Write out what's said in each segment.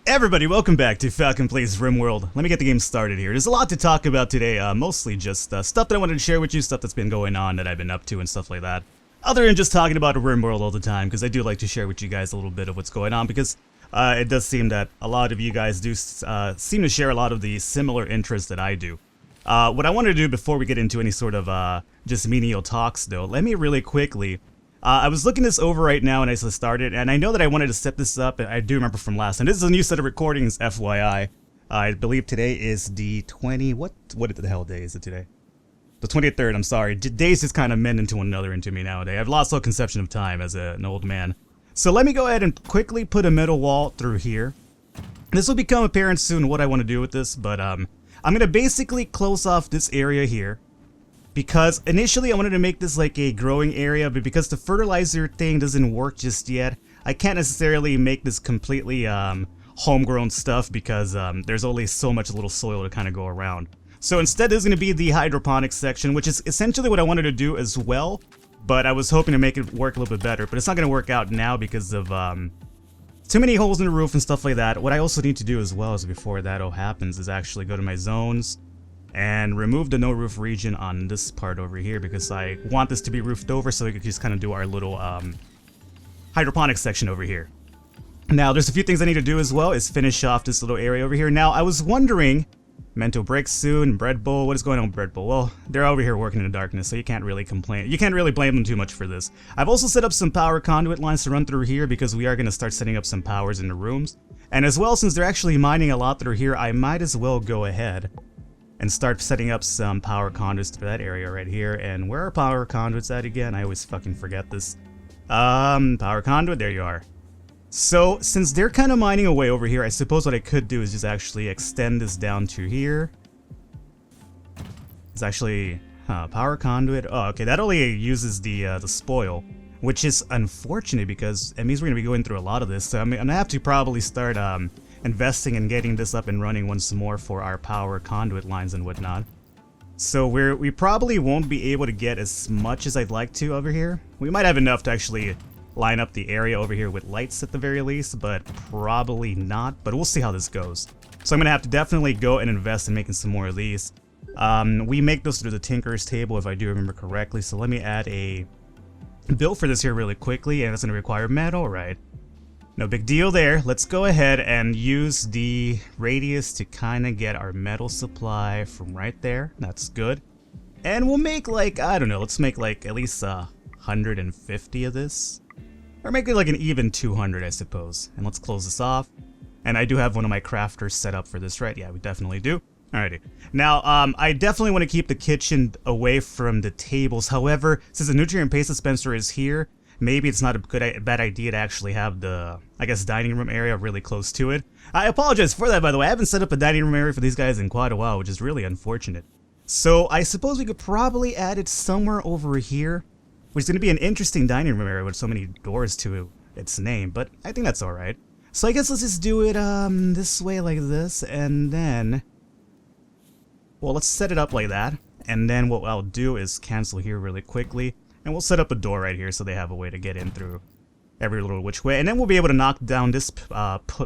Everybody, welcome back to Falcon Plays Rimworld. Let me get the game started here. There's a lot to talk about today, mostly just stuff that I wanted to share with you, stuff that's been going on that I've been up to and stuff like that. Other than just talking about Rimworld all the time, because I do like to share with you guys a little bit of what's going on, because it does seem that a lot of you guys do seem to share a lot of the similar interests that I do. What I want to do before we get into any sort of just menial talks though, let me really quickly I was looking this over right now and I started, and I know that I wanted to set this up, and I do remember from last time. This is a new set of recordings, FYI. I believe today is the 20, what the hell day is it today? The 23rd, I'm sorry. Days just kind of mend into one another into me nowadays. I've lost all conception of time as an old man. So let me go ahead and quickly put a metal wall through here. This will become apparent soon what I want to do with this, but I'm going to basically close off this area here. Because initially I wanted to make this like a growing area, but because the fertilizer thing doesn't work just yet, I can't necessarily make this completely homegrown stuff because there's only so much little soil to kind of go around. So instead there's going to be the hydroponics section, which is essentially what I wanted to do as well, but I was hoping to make it work a little bit better, but it's not going to work out now because of too many holes in the roof and stuff like that. What I also need to do as well is before that all happens is actually go to my zones and remove the no roof region on this part over here because I want this to be roofed over so we could just kind of do our little hydroponics section over here. Now there's a few things I need to do as well is finish off this little area over here. Now I was wondering, mental break soon, Bread Bowl, what is going on with Bread Bowl? Well, they're over here working in the darkness, so you can't really complain. You can't really blame them too much for this. I've also set up some power conduit lines to run through here because we are going to start setting up some powers in the rooms. And as well, since they're actually mining a lot through here, I might as well go ahead and start setting up some power conduits to that area right here. And where are power conduits at again? I always fucking forget this. Power conduit, there you are. So, since they're kind of mining away over here, I suppose what I could do is just actually extend this down to here. It's actually, power conduit. Oh, okay, that only uses the spoil, which is unfortunate because it means we're going to be going through a lot of this. So I'm going to have to probably start, investing in getting this up and running once more for our power conduit lines and whatnot. So we probably won't be able to get as much as I'd like to over here. We might have enough to actually line up the area over here with lights at the very least, but probably not. But we'll see how this goes. So I'm gonna have to definitely go and invest in making some more of these. We make those through the Tinker's table if I do remember correctly. So let me add a build for this here really quickly, and it's gonna require metal, right? No big deal there. Let's go ahead and use the radius to kind of get our metal supply from right there. That's good. And we'll make like, I don't know, let's make like at least 150 of this. Or make it like an even 200, I suppose. And let's close this off. And I do have one of my crafters set up for this, right? Yeah, we definitely do. Alrighty. Now, I definitely want to keep the kitchen away from the tables. However, since the nutrient paste dispenser is here, maybe it's not a bad idea to actually have the, I guess, dining room area really close to it. I apologize for that, by the way. I haven't set up a dining room area for these guys in quite a while, which is really unfortunate. So I suppose we could probably add it somewhere over here, which is going to be an interesting dining room area with so many doors to its name, but I think that's alright. So I guess let's just do it this way like this, and then, well, let's set it up like that. And then what I'll do is cancel here really quickly. And we'll set up a door right here so they have a way to get in through every little which way. And then we'll be able to knock down this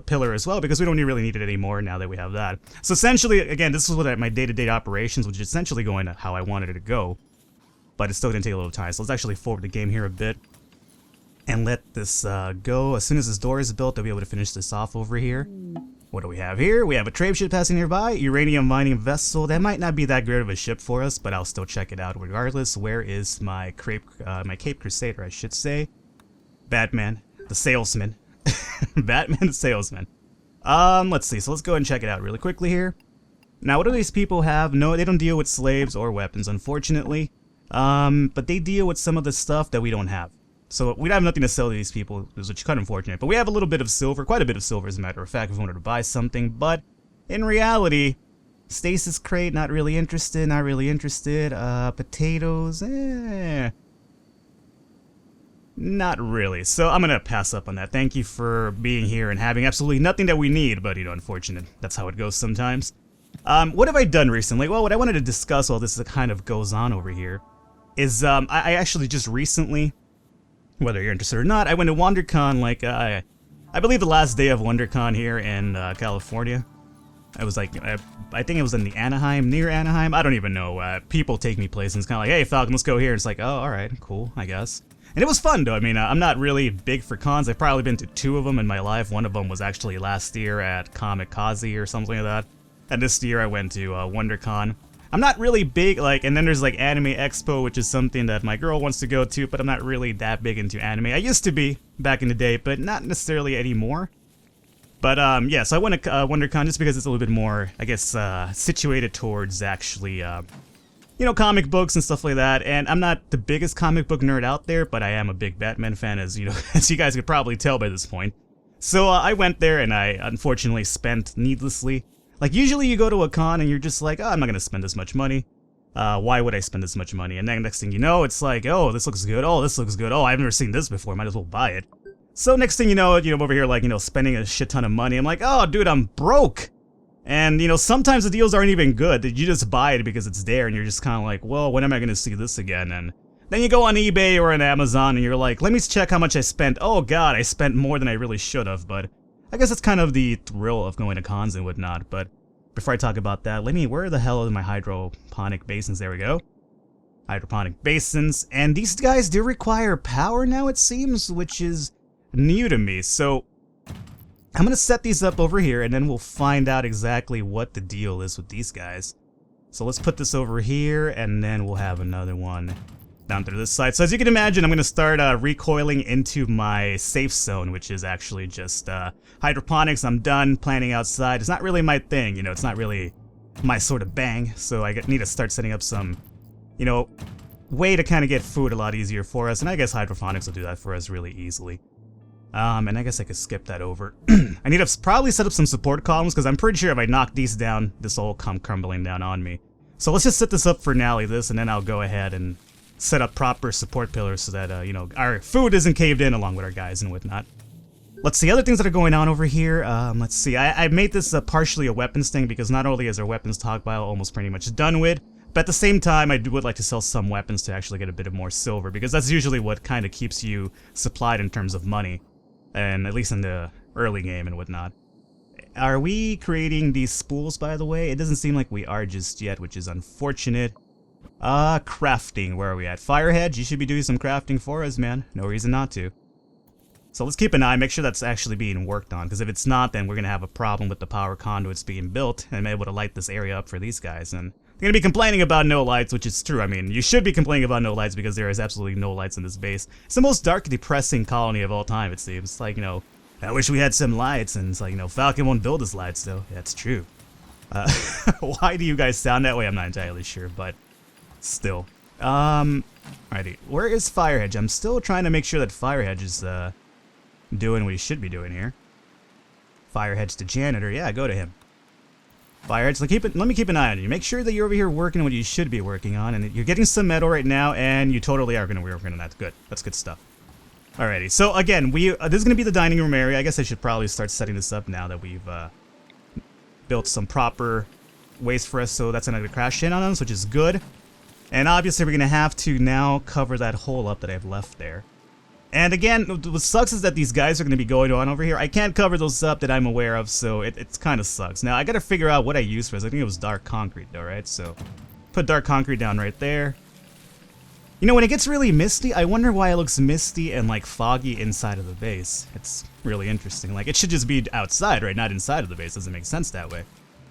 pillar as well because we don't really need it anymore now that we have that. So essentially, again, this is what my day-to-day operations, which is essentially going how I wanted it to go. But it's still going to take a little time. So let's actually forward the game here a bit and let this go. As soon as this door is built, I'll be able to finish this off over here. What do we have here? We have a trade ship passing nearby, uranium mining vessel. That might not be that great of a ship for us, but I'll still check it out regardless. Where is my Cape Crusader, I should say? Batman, the salesman. Batman the salesman. Let's see. So let's go ahead and check it out really quickly here. Now, what do these people have? No, they don't deal with slaves or weapons, unfortunately. But they deal with some of the stuff that we don't have. So we have nothing to sell to these people, which is kind of unfortunate. But we have a little bit of silver, quite a bit of silver as a matter of fact, if we wanted to buy something. But in reality, stasis crate, not really interested, not really interested. Potatoes, not really. So I'm going to pass up on that. Thank you for being here and having absolutely nothing that we need, but, you know, unfortunate. That's how it goes sometimes. What have I done recently? Well, what I wanted to discuss while this kind of goes on over here is I actually just recently, whether you're interested or not, I went to WonderCon like I believe the last day of WonderCon here in California. I was like, I think it was in the Anaheim, near Anaheim. I don't even know. People take me places. It's kind of like, hey, Falcon, let's go here. It's like, oh, all right, cool, I guess. And it was fun, though. I mean, I'm not really big for cons. I've probably been to 2 of them in my life. One of them was actually last year at Comic Kazi or something like that. And this year I went to WonderCon. I'm not really big, like, and then there's like Anime Expo, which is something that my girl wants to go to, but I'm not really that big into anime. I used to be back in the day, but not necessarily anymore. But yeah, so I went to WonderCon just because it's a little bit more, I guess, situated towards actually, you know, comic books and stuff like that. And I'm not the biggest comic book nerd out there, but I am a big Batman fan, as you know, as you guys could probably tell by this point. So I went there, and I unfortunately spent needlessly. Like, usually you go to a con and you're just like, oh, I'm not going to spend this much money. Why would I spend this much money? And then next thing you know, it's like, oh, this looks good. Oh, this looks good. Oh, I've never seen this before. Might as well buy it. So next thing you know, I'm over here, like, you know, spending a shit ton of money. I'm like, oh, dude, I'm broke. And, you know, sometimes the deals aren't even good. You just buy it because it's there, and you're just kind of like, well, when am I going to see this again? And then you go on eBay or on Amazon, and you're like, let me check how much I spent. Oh, God, I spent more than I really should have. But I guess it's kind of the thrill of going to cons and whatnot. But before I talk about that, where the hell are my hydroponic basins? There we go. Hydroponic basins. And these guys do require power now, it seems, which is new to me. So I'm going to set these up over here, and then we'll find out exactly what the deal is with these guys. So let's put this over here, and then we'll have another one down to this side. So as you can imagine, I'm going to start recoiling into my safe zone, which is actually just hydroponics. I'm done planting outside. It's not really my thing, you know, it's not really my sort of bang. So I need to start setting up some, you know, way to kind of get food a lot easier for us. And I guess hydroponics will do that for us really easily. And I guess I could skip that over. I need to probably set up some support columns, because I'm pretty sure if I knock these down, this will all come crumbling down on me. So let's just set this up for now like this, and then I'll go ahead and set up proper support pillars so that, you know, our food isn't caved in along with our guys and whatnot. Let's see, other things that are going on over here. Let's see, I made this partially a weapons thing, because not only is our weapons stockpile almost pretty much done with, but at the same time, I would like to sell some weapons to actually get a bit of more silver, because that's usually what kind of keeps you supplied in terms of money. And at least in the early game and whatnot. Are we creating these spools, by the way? It doesn't seem like we are just yet, which is unfortunate. Crafting, where are we at? Firehedge, you should be doing some crafting for us, man. No reason not to. So let's keep an eye, make sure that's actually being worked on, because if it's not, then we're going to have a problem with the power conduits being built, and I'm able to light this area up for these guys, and they're going to be complaining about no lights, which is true. I mean, you should be complaining about no lights, because there is absolutely no lights in this base. It's the most dark, depressing colony of all time, it seems. It's like, you know, I wish we had some lights, and it's like, you know, Falcon won't build his lights, though. That's true. Why do you guys sound that way? I'm not entirely sure, but still. Alrighty, where is Firehedge? I'm still trying to make sure that Firehedge is, doing what he should be doing here. Firehedge to janitor, yeah, go to him. Firehedge, let me keep an eye on you. Make sure that you're over here working what you should be working on, and you're getting some metal right now, and you totally are going to be working on that. Good, that's good stuff. Alrighty, so again, this is going to be the dining room area. I guess I should probably start setting this up now that we've built some proper ways for us, so that's not going to crash in on us, which is good. And obviously we're going to have to now cover that hole up that I've left there. And again, what sucks is that these guys are going to be going on over here. I can't cover those up that I'm aware of, so it kind of sucks. Now, I got to figure out what I use for this. I think it was dark concrete, though, right? So, put dark concrete down right there. You know, when it gets really misty, I wonder why it looks misty and, like, foggy inside of the base. It's really interesting. Like, it should just be outside, right? Not inside of the base. Doesn't make sense that way.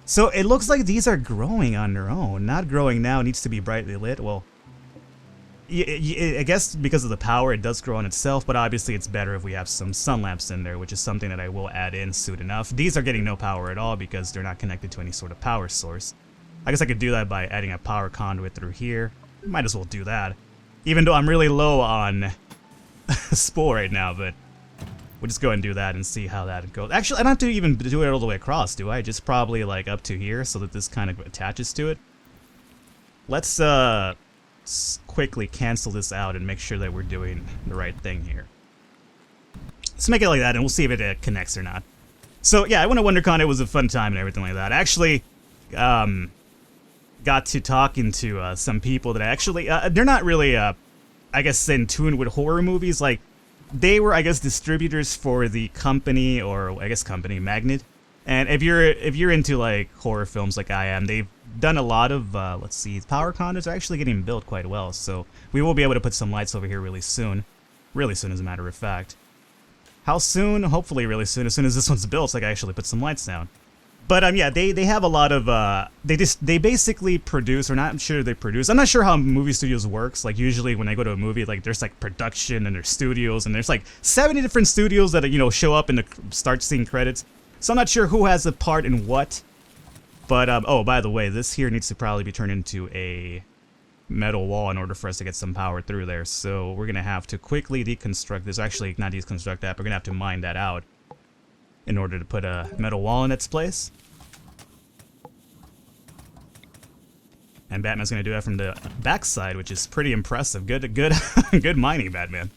So, it looks like these are growing on their own. Not growing now. It needs to be brightly lit. Well, I guess because of the power, it does grow on itself, but obviously it's better if we have some sun lamps in there, which is something that I will add in soon enough. These are getting no power at all because they're not connected to any sort of power source. I guess I could do that by adding a power conduit through here. Might as well do that. Even though I'm really low on spool right now, but we'll just go and do that and see how that goes. Actually, I don't have to even do it all the way across, do I? Just probably like up to here so that this kind of attaches to it. Let's quickly cancel this out and make sure that we're doing the right thing here. Let's make it like that and we'll see if it connects or not. So yeah, I went to WonderCon, it was a fun time and everything like that. I actually got to talking to some people that actually, they're not really, I guess, in tune with horror movies. Like, they were, I guess, distributors for the company, or I guess company, Magnet. And if you're into like horror films like I am, they've done a lot of, let's see, power conduits are actually getting built quite well. So we will be able to put some lights over here really soon. Really soon, as a matter of fact. How soon? Hopefully really soon. As soon as this one's built, so I can actually put some lights down. But yeah, they have a lot of they basically produce, or not sure they produce. I'm not sure how movie studios works. Like usually when I go to a movie, like there's like production and there's studios, and there's like 70 different studios that show up in the start scene credits. So I'm not sure who has a part in what. But oh, by the way, this here needs to probably be turned into a metal wall in order for us to get some power through there. So we're gonna have to quickly deconstruct this. Actually, not deconstruct that. We're gonna have to mine that out in order to put a metal wall in its place. And Batman's gonna do that from the backside, which is pretty impressive. Good, good mining, Batman.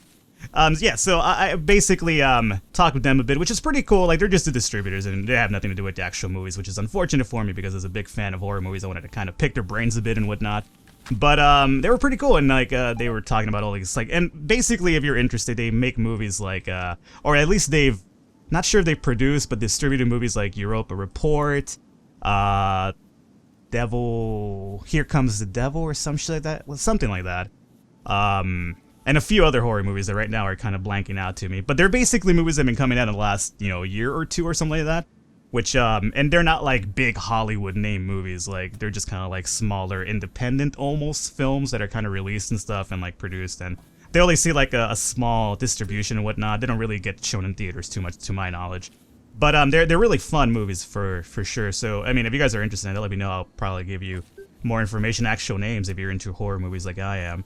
Yeah, so I basically talked with them a bit, which is pretty cool. Like, they're just the distributors, and they have nothing to do with the actual movies, which is unfortunate for me because as a big fan of horror movies, I wanted to kind of pick their brains a bit and whatnot. But they were pretty cool, and like they were talking about all these, like, and basically, if you're interested, they make movies like, or at least they've, not sure if they produce, but distributed movies like Europa Report, Devil, Here Comes the Devil, or some shit like that, well, something like that. And a few other horror movies that right now are kind of blanking out to me. But they're basically movies that have been coming out in the last, year or two or something like that. Which, and they're not like big Hollywood name movies. Like, they're just kind of like smaller, independent almost films that are kind of released and stuff and like produced. And they only see like a small distribution and whatnot. They don't really get shown in theaters too much, to my knowledge. But they're really fun movies for sure. So, I mean, if you guys are interested in it, let me know. I'll probably give you more information, actual names, if you're into horror movies like I am.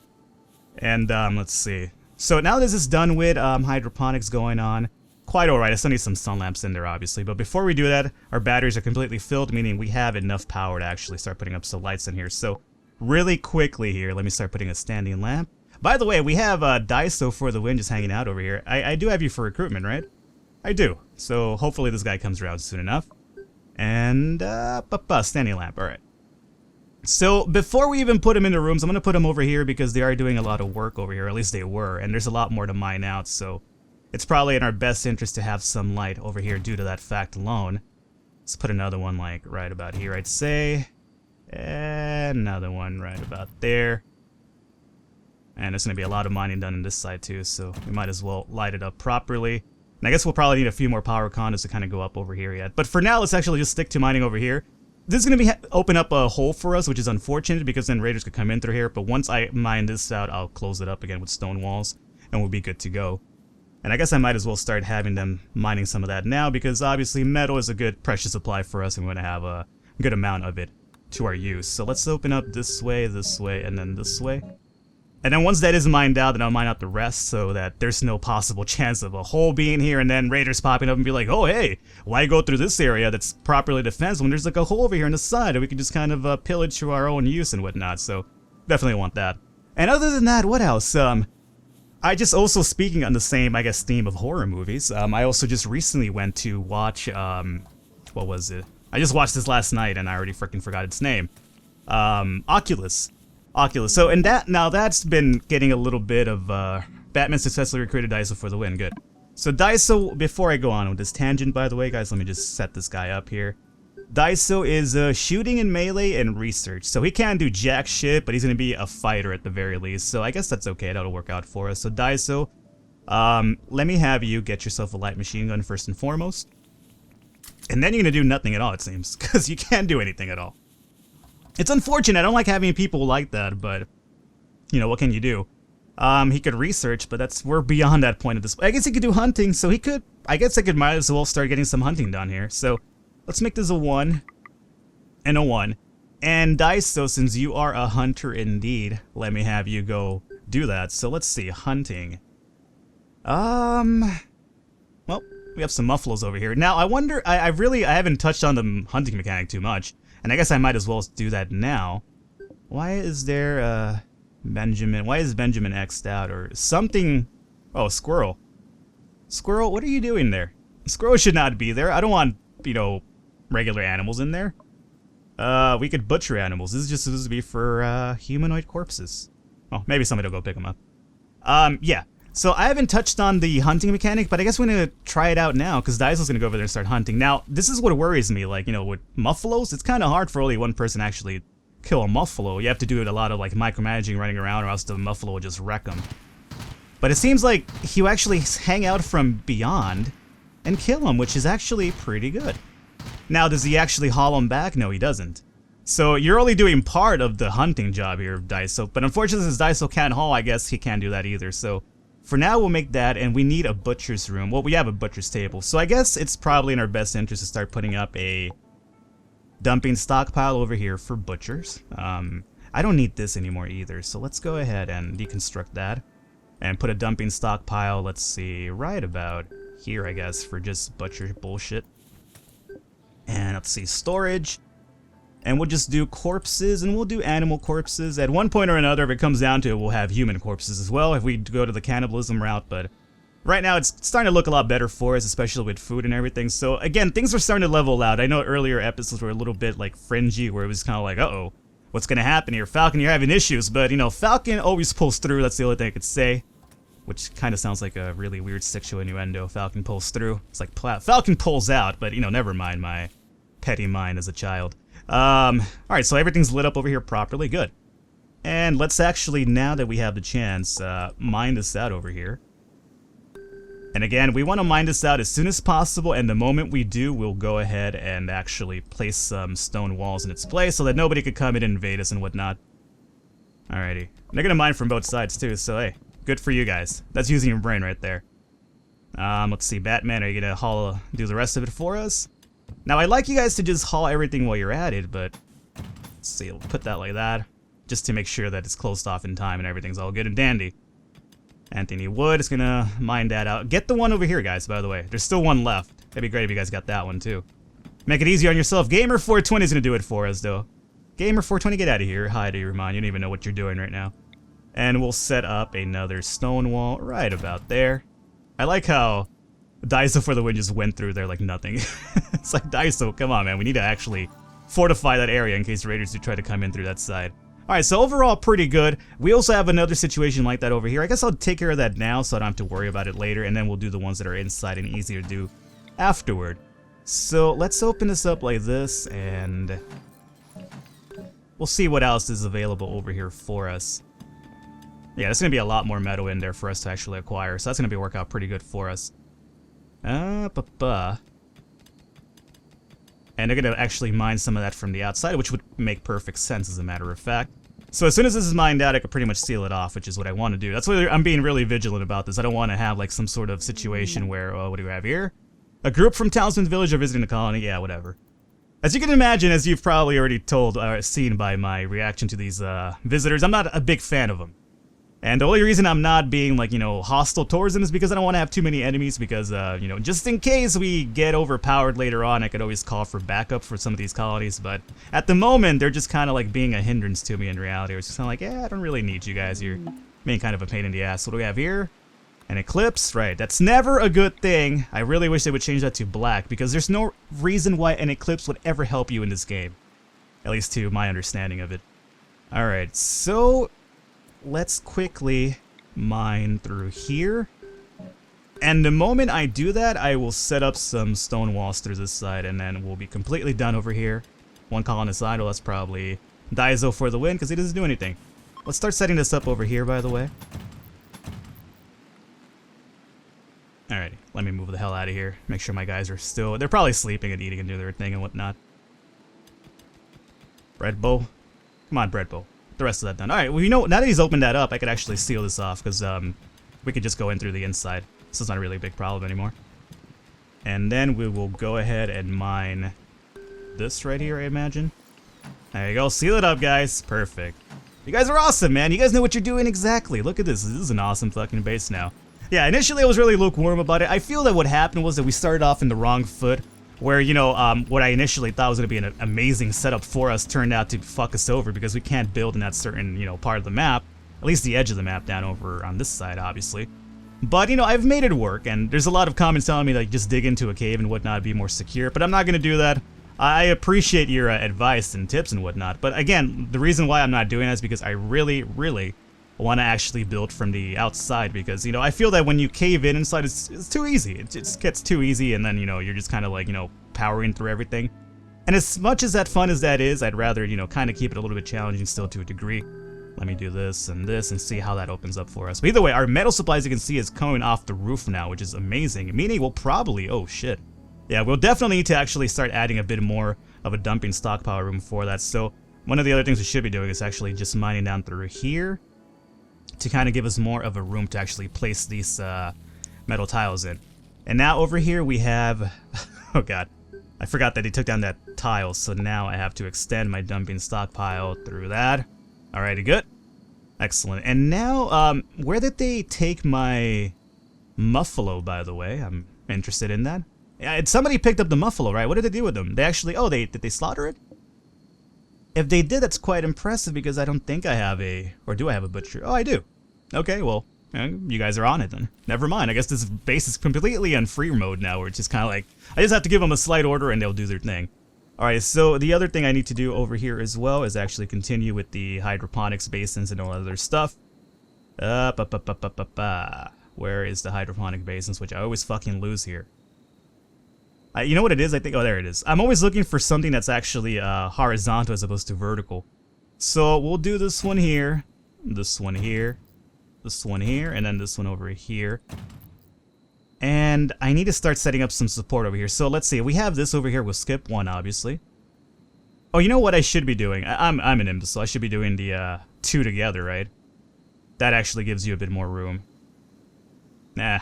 And let's see. So now this is done with hydroponics going on. Quite alright. I still need some sun lamps in there, obviously. But before we do that, our batteries are completely filled, meaning we have enough power to actually start putting up some lights in here. So really quickly here, let me start putting a standing lamp. By the way, we have Daiso for the win just hanging out over here. I do have you for recruitment, right? I do. So hopefully this guy comes around soon enough. And standing lamp. Alright. So before we even put them in the rooms, I'm going to put them over here because they are doing a lot of work over here. At least they were. And there's a lot more to mine out. So it's probably in our best interest to have some light over here due to that fact alone. Let's put another one like right about here, I'd say. And another one right about there. And there's going to be a lot of mining done on this side too. So we might as well light it up properly. And I guess we'll probably need a few more power conduits to kind of go up over here yet. But for now, let's actually just stick to mining over here. This is going to be open up a hole for us, which is unfortunate because then raiders could come in through here. But once I mine this out, I'll close it up again with stone walls and we'll be good to go. And I guess I might as well start having them mining some of that now because obviously metal is a good precious supply for us and we're going to have a good amount of it to our use. So let's open up this way, and then this way. And then once that is mined out, then I'll mine out the rest so that there's no possible chance of a hole being here and then raiders popping up and be like, oh hey, why go through this area that's properly defensed when there's like a hole over here on the side and we can just kind of pillage to our own use and whatnot. So definitely want that. And other than that, what else? I just also, speaking on the same, I guess, theme of horror movies, I also just recently went to watch, what was it? I just watched this last night and I already freaking forgot its name. Oculus. So, and now that's been getting a little bit of, Batman successfully recruited Daiso for the win, good. So Daiso, before I go on with this tangent, by the way, guys, let me just set this guy up here. Daiso is shooting in melee and research, so he can't do jack shit, but he's gonna be a fighter at the very least, so I guess that's okay, that'll work out for us. So Daiso, let me have you get yourself a light machine gun first and foremost. And then you're gonna do nothing at all, it seems, because you can't do anything at all. It's unfortunate, I don't like having people like that, but, what can you do? He could research, but we're beyond that point at this point. I guess he could do hunting, so I guess I could might as well start getting some hunting done here. So, let's make this a 1, and a 1. And Daiso, since you are a hunter indeed, let me have you go do that. So let's see, hunting. Well, we have some mufflos over here. Now, I wonder, I haven't touched on the hunting mechanic too much. And I guess I might as well do that now. Why is there, Benjamin? Why is Benjamin X'd out or something? Oh, squirrel. Squirrel, what are you doing there? Squirrel should not be there. I don't want, regular animals in there. We could butcher animals. This is just supposed to be for, humanoid corpses. Oh, maybe somebody will go pick them up. Yeah. So I haven't touched on the hunting mechanic, but I guess we're gonna try it out now, because Daiso's gonna go over there and start hunting. Now, this is what worries me, like, you know, with muffalos, it's kind of hard for only one person to actually kill a muffalo. You have to do it a lot of, like, micromanaging running around, or else the muffalo will just wreck them. But it seems like he'll actually hang out from beyond and kill him, which is actually pretty good. Now, does he actually haul him back? No, he doesn't. So you're only doing part of the hunting job here, Daiso. But unfortunately, since Daiso can't haul, I guess he can't do that either. So for now, we'll make that, and we need a butcher's room. Well, we have a butcher's table. So I guess it's probably in our best interest to start putting up a dumping stockpile over here for butchers. I don't need this anymore either. So let's go ahead and deconstruct that and put a dumping stockpile, let's see, right about here, I guess, for just butcher bullshit. And let's see, storage. And we'll just do corpses, and we'll do animal corpses. At one point or another, if it comes down to it, we'll have human corpses as well if we go to the cannibalism route. But right now, it's starting to look a lot better for us, especially with food and everything. So again, things are starting to level out. I know earlier episodes were a little bit like fringy, where it was kind of like, uh-oh, what's going to happen here? Falcon, you're having issues. But, you know, Falcon always pulls through. That's the only thing I could say. Which kind of sounds like a really weird sexual innuendo. Falcon pulls through. It's like Falcon pulls out, but, you know, never mind my petty mind as a child. Alright, so everything's lit up over here properly. Good. And let's actually, now that we have the chance, mine this out over here. And again, we want to mine this out as soon as possible, and the moment we do, we'll go ahead and actually place some stone walls in its place so that nobody could come in and invade us and whatnot. Alrighty. They're gonna mine from both sides too, so hey. Good for you guys. That's using your brain right there. Let's see, Batman, are you gonna do the rest of it for us? Now, I'd like you guys to just haul everything while you're at it, but let's see, we'll put that like that, just to make sure that it's closed off in time and everything's all good and dandy. Anthony Wood is gonna mine that out. Get the one over here, guys, by the way. There's still one left. That'd be great if you guys got that one, too. Make it easier on yourself. Gamer420 is gonna do it for us, though. Gamer420, get out of here. Hi to your mind. You don't even know what you're doing right now. And we'll set up another stone wall right about there. I like how Daiso for the win just went through there like nothing. It's like, Daiso, come on, man. We need to actually fortify that area in case raiders do try to come in through that side. Alright, so overall, pretty good. We also have another situation like that over here. I guess I'll take care of that now so I don't have to worry about it later. And then we'll do the ones that are inside and easier to do afterward. So let's open this up like this, and we'll see what else is available over here for us. Yeah, there's going to be a lot more metal in there for us to actually acquire, so that's going to work out pretty good for us. And they're going to actually mine some of that from the outside, which would make perfect sense as a matter of fact. So as soon as this is mined out, I could pretty much seal it off, which is what I want to do. That's why I'm being really vigilant about this. I don't want to have like some sort of situation where, oh, what do we have here? A group from Townsend's Village are visiting the colony? Yeah, whatever. As you can imagine, as you've probably already told or seen by my reaction to these visitors, I'm not a big fan of them. And the only reason I'm not being, like, you know, hostile towards them is because I don't want to have too many enemies, because, you know, just in case we get overpowered later on, I could always call for backup for some of these colonies. But at the moment, they're just kind of like being a hindrance to me in reality. It's just kind of like, yeah, I don't really need you guys. You're being kind of a pain in the ass. What do we have here? An eclipse? Right, that's never a good thing. I really wish they would change that to black, because there's no reason why an eclipse would ever help you in this game. At least to my understanding of it. Alright, so let's quickly mine through here. And the moment I do that, I will set up some stone walls through this side, and then we'll be completely done over here. One colonist idle, that's probably Daiso for the win, because he doesn't do anything. Let's start setting this up over here, by the way. Alrighty, let me move the hell out of here. Make sure my guys are still... They're probably sleeping and eating and doing their thing and whatnot. Bread bowl. Come on, bread bowl. The rest of that done. Alright, well, you know, now that he's opened that up, I could actually seal this off, because we could just go in through the inside. So it's not really a big problem anymore. And then we will go ahead and mine this right here, I imagine. There you go. Seal it up, guys. Perfect. You guys are awesome, man. You guys know what you're doing exactly. Look at this. This is an awesome fucking base now. Yeah, initially I was really lukewarm about it. I feel that what happened was that we started off in the wrong foot, where, you know, what I initially thought was going to be an amazing setup for us turned out to fuck us over, because we can't build in that certain, you know, part of the map. At least the edge of the map down over on this side, obviously. But, you know, I've made it work, and there's a lot of comments telling me, like, just dig into a cave and whatnot, be more secure, but I'm not going to do that. I appreciate your advice and tips and whatnot, but again, the reason why I'm not doing that is because I really, really want to actually build from the outside, because, you know, I feel that when you cave in inside, it's too easy. It just gets too easy, and then, you know, you're just kind of like, you know, powering through everything. And as much as that fun as that is, I'd rather, you know, kind of keep it a little bit challenging still to a degree. Let me do this and see how that opens up for us. But either way, our metal supply, as you can see, is coming off the roof now, which is amazing. Meaning we'll probably, oh shit. Yeah, we'll definitely need to actually start adding a bit more of a dumping stockpile room for that. So one of the other things we should be doing is actually just mining down through here to kind of give us more of a room to actually place these metal tiles in. And now over here we have, oh god, I forgot that they took down that tile, so now I have to extend my dumping stockpile through that. Alrighty, good. Excellent. And now, where did they take my muffalo, by the way? I'm interested in that. Somebody picked up the muffalo, right? What did they do with them? They actually, oh, did they slaughter it? If they did, that's quite impressive, because I don't think I have or do I have a butcher? Oh, I do. Okay, well, you guys are on it then. Never mind. I guess this base is completely on free mode now, where it's just kind of like, I just have to give them a slight order and they'll do their thing. Alright, so the other thing I need to do over here as well is actually continue with the hydroponics basins and all other stuff. Where is the hydroponic basins, which I always fucking lose here? You know what it is? I think, oh, there it is. I'm always looking for something that's actually horizontal as opposed to vertical. So we'll do this one here, this one here, this one here, and then this one over here. And I need to start setting up some support over here. So let's see, we have this over here. We'll skip one, obviously. Oh, you know what I should be doing? I'm an imbecile. I should be doing the two together, right? That actually gives you a bit more room. Nah. I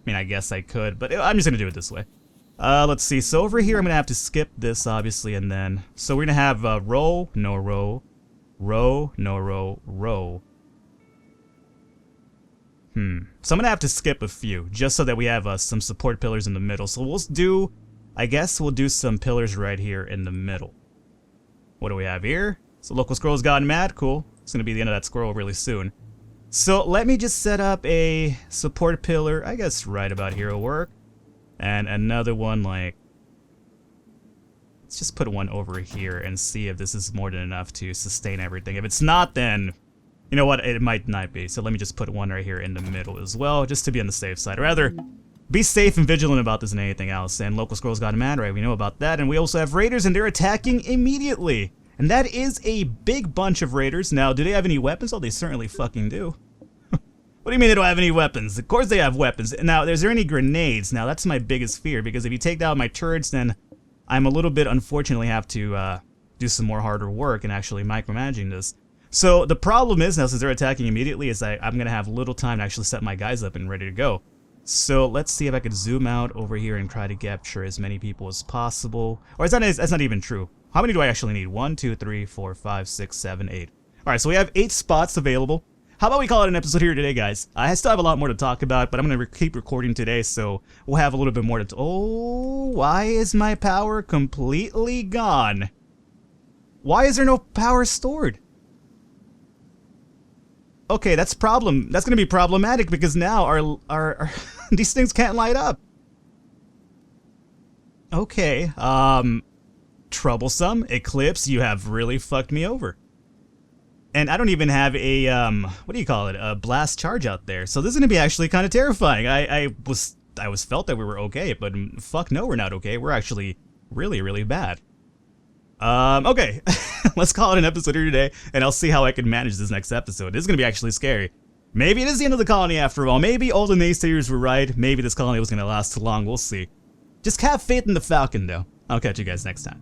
mean, I guess I could, but I'm just going to do it this way. Let's see. So over here, I'm going to have to skip this, obviously, and then... So we're going to have row, no row, row, no row, row. So I'm going to have to skip a few, just so that we have some support pillars in the middle. So we'll do... I guess we'll do some pillars right here in the middle. What do we have here? So local squirrel's gotten mad. Cool. It's going to be the end of that squirrel really soon. So let me just set up a support pillar, I guess right about here will work. And another one like... Let's just put one over here and see if this is more than enough to sustain everything. If it's not, then... You know what, it might not be. So let me just put one right here in the middle as well, just to be on the safe side. Or rather, be safe and vigilant about this than anything else. And local squirrels got mad, right? We know about that. And we also have raiders, and they're attacking immediately. And that is a big bunch of raiders. Now, do they have any weapons? Oh, they certainly fucking do. What do you mean they don't have any weapons? Of course they have weapons. Now, is there any grenades? Now, that's my biggest fear, because if you take down my turrets, then I'm a little bit, unfortunately, have to do some more harder work and actually micromanaging this. So, the problem is, now, since they're attacking immediately, is I'm going to have little time to actually set my guys up and ready to go. So, let's see if I could zoom out over here and try to capture as many people as possible. Or, that's not even true. How many do I actually need? 1, 2, 3, 4, 5, 6, 7, 8. Alright, so we have 8 spots available. How about we call it an episode here today, guys? I still have a lot more to talk about, but I'm going to keep recording today, so we'll have a little bit more to... Oh, why is my power completely gone? Why is there no power stored? Okay, that's going to be problematic, because now our these things can't light up. Okay, troublesome. Eclipse, you have really fucked me over. And I don't even have a, what do you call it, a blast charge out there. So this is going to be actually kind of terrifying. I was felt that we were okay, but fuck no, we're not okay. We're actually really, really bad. Okay, let's call it an episode here today, and I'll see how I can manage this next episode. This is going to be actually scary. Maybe it is the end of the colony after all. Maybe all the naysayers were right. Maybe this colony was going to last too long. We'll see. Just have faith in the Falcon, though. I'll catch you guys next time.